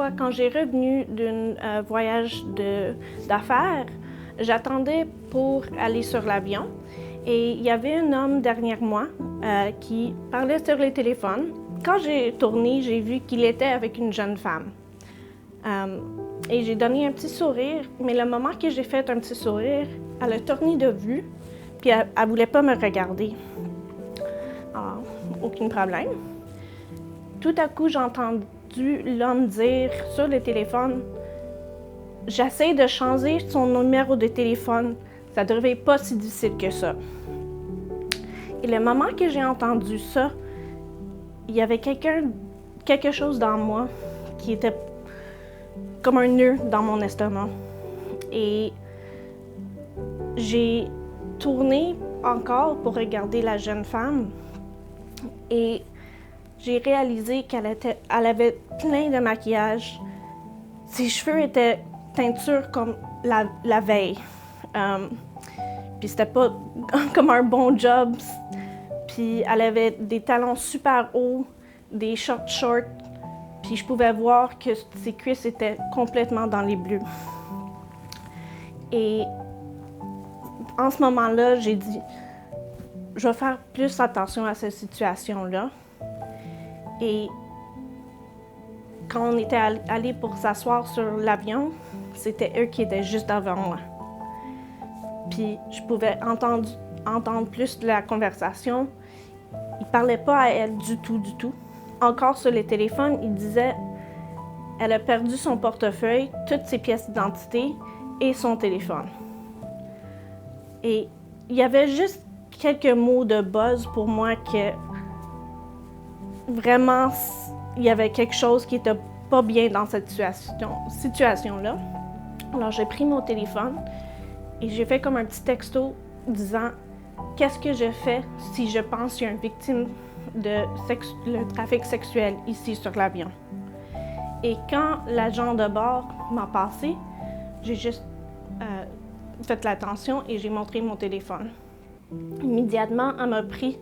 fois, quand j'ai revenu d'un voyage d'affaires, j'attendais pour aller sur l'avion et il y avait un homme derrière moi qui parlait sur le téléphone. Quand j'ai tourné, j'ai vu qu'il était avec une jeune femme. Et j'ai donné un petit sourire, mais le moment que j'ai fait un petit sourire, elle a tourné de vue, puis elle ne voulait pas me regarder. Alors, aucun problème. Tout à coup, j'ai entendu l'homme dire sur le téléphone « J'essaie de changer son numéro de téléphone, ça ne devrait pas si difficile que ça. » Et le moment que j'ai entendu ça, il y avait quelque chose dans moi qui était comme un nœud dans mon estomac. Et j'ai tourné encore pour regarder la jeune femme et j'ai réalisé qu'elle avait plein de maquillage. Ses cheveux étaient teinture comme la veille. Puis c'était pas comme un bon job. Puis elle avait des talons super hauts, des shorts. Puis je pouvais voir que ses cuisses étaient complètement dans les bleus. Et en ce moment-là, j'ai dit, je vais faire plus attention à cette situation-là. Et quand on était allé pour s'asseoir sur l'avion, c'était eux qui étaient juste devant moi. Puis je pouvais entendre plus de la conversation. Ils ne parlaient pas à elle du tout. Encore sur le téléphone, il disait qu'elle a perdu son portefeuille, toutes ses pièces d'identité et son téléphone. Et il y avait juste quelques mots de buzz pour moi que vraiment, il y avait quelque chose qui n'était pas bien dans cette situation-là. Alors j'ai pris mon téléphone et j'ai fait comme un petit texto disant « Qu'est-ce que je fais si je pense qu'il y a une victime de le trafic sexuel ici sur l'avion? » Et quand l'agent de bord m'a passé, j'ai juste fait l'attention et j'ai montré mon téléphone. Immédiatement, elle m'a pris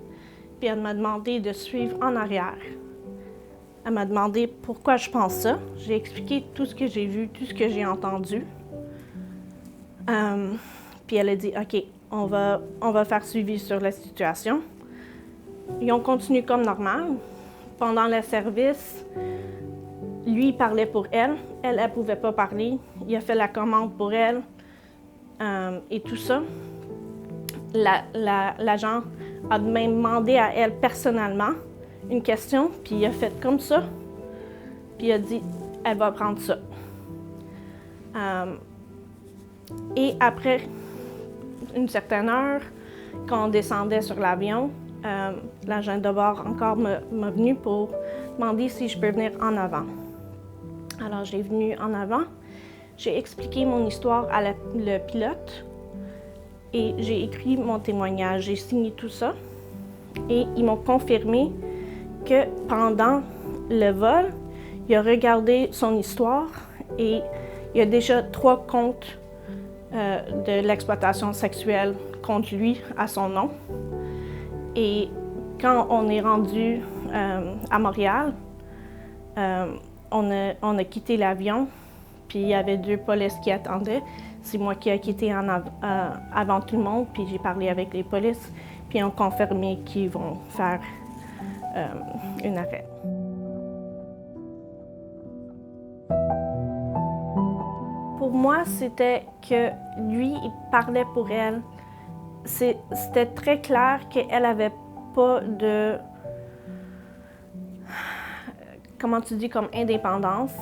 puis elle m'a demandé de suivre en arrière. Elle m'a demandé pourquoi je pense ça. J'ai expliqué tout ce que j'ai vu, tout ce que j'ai entendu. Puis elle a dit « OK, on va faire suivi sur la situation. » Ils ont continué comme normal. Pendant le service, lui, il parlait pour elle. Elle ne pouvait pas parler. Il a fait la commande pour elle et tout ça. L'agent a même demandé à elle personnellement une question, puis il a fait comme ça, puis il a dit « Elle va prendre ça. » Et après une certaine heure, quand on descendait sur l'avion, l'agent de bord encore m'a venu pour demander si je peux venir en avant. Alors j'ai venu en avant, j'ai expliqué mon histoire à le pilote et j'ai écrit mon témoignage, j'ai signé tout ça et ils m'ont confirmé que pendant le vol, il a regardé son histoire et il y a déjà 3 comptes de l'exploitation sexuelle contre lui à son nom. Et quand on est rendu à Montréal, on a quitté l'avion, puis il y avait 2 polices qui attendaient. C'est moi qui ai quitté avant tout le monde, puis j'ai parlé avec les polices, puis ils ont confirmé qu'ils vont faire un arrêt. Pour moi, c'était que lui, il parlait pour elle. C'était très clair qu'elle n'avait pas de, comment tu dis, comme indépendance.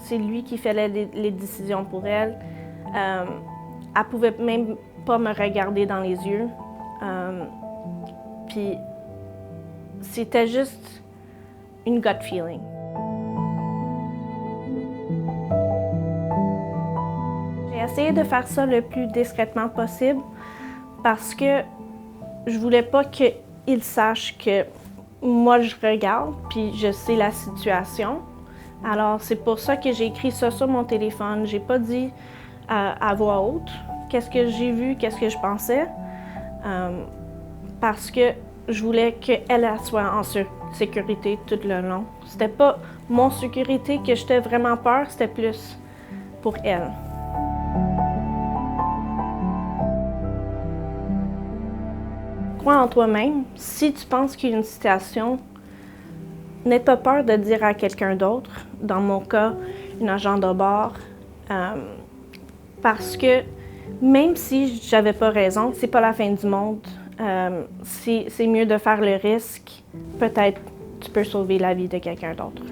C'est lui qui faisait les décisions pour elle. Elle ne pouvait même pas me regarder dans les yeux. Puis c'était juste une gut feeling. J'ai essayé de faire ça le plus discrètement possible parce que je voulais pas qu'il sache que moi je regarde puis je sais la situation. Alors c'est pour ça que j'ai écrit ça sur mon téléphone. J'ai pas dit à voix haute qu'est-ce que j'ai vu, qu'est-ce que je pensais, parce que je voulais qu'elle soit sécurité tout le long. C'était pas mon sécurité que j'étais vraiment peur, c'était plus pour elle. Crois en toi-même. Si tu penses qu'il y a une situation, n'aie pas peur de dire à quelqu'un d'autre, dans mon cas, une agent de bord, parce que même si j'avais pas raison, c'est pas la fin du monde. C'est mieux de faire le risque. Peut-être tu peux sauver la vie de quelqu'un d'autre.